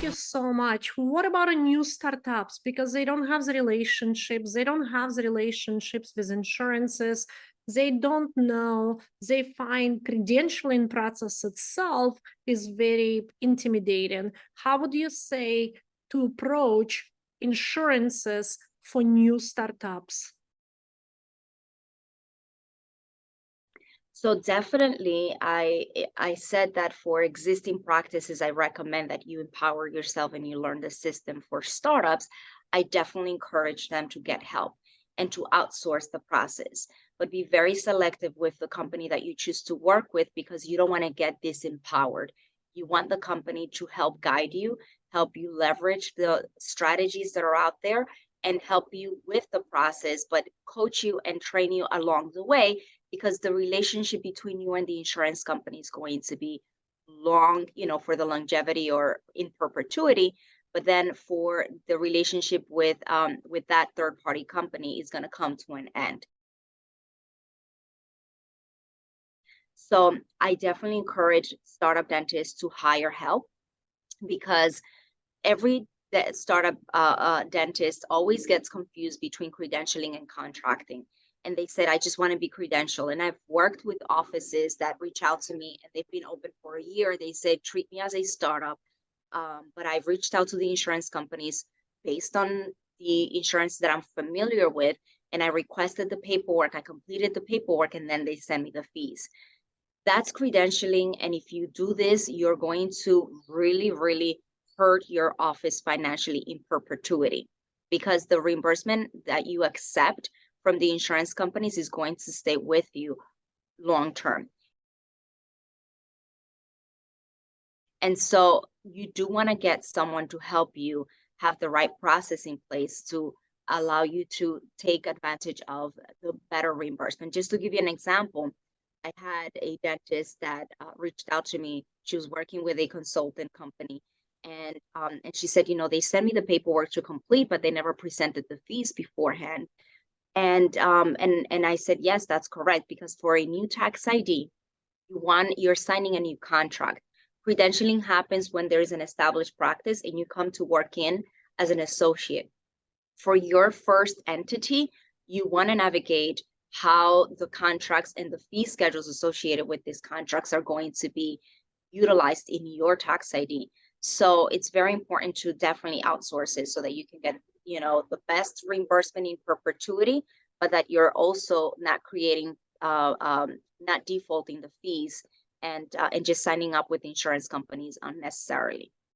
you so much. What about a new startups? Because they don't have the relationships. They don't have the relationships with insurances. They don't know. They find credentialing process itself is very intimidating. How would you say to approach insurances for new startups? So definitely, I said that for existing practices, I recommend that you empower yourself and you learn the system. For startups, I definitely encourage them to get help and to outsource the process, but be very selective with the company that you choose to work with because you don't want to get disempowered. You want the company to help guide you, help you leverage the strategies that are out there, and help you with the process, but coach you and train you along the way because the relationship between you and the insurance company is going to be long, for the longevity or in perpetuity. But then for the relationship with that third party company is going to come to an end. So I definitely encourage startup dentists to hire help because every startup dentist always gets confused between credentialing and contracting. And they said, I just want to be credentialed. And I've worked with offices that reach out to me and they've been open for a year. They said, treat me as a startup. But I've reached out to the insurance companies based on the insurance that I'm familiar with. And I requested the paperwork. I completed the paperwork and then they send me the fees. That's credentialing. And if you do this, you're going to really, really hurt your office financially in perpetuity because the reimbursement that you accept from the insurance companies is going to stay with you long term. And so you do want to get someone to help you have the right process in place to allow you to take advantage of the better reimbursement. Just to give you an example, I had a dentist that reached out to me. She was working with a consultant company, and she said, they sent me the paperwork to complete, but they never presented the fees beforehand. And I said, yes, that's correct, because for a new tax ID, you're signing a new contract. Credentialing happens when there is an established practice and you come to work in as an associate. For your first entity, you want to navigate how the contracts and the fee schedules associated with these contracts are going to be utilized in your tax ID. So it's very important to definitely outsource it so that you can get, the best reimbursement in perpetuity, but that you're also not creating, not defaulting the fees and just signing up with insurance companies unnecessarily.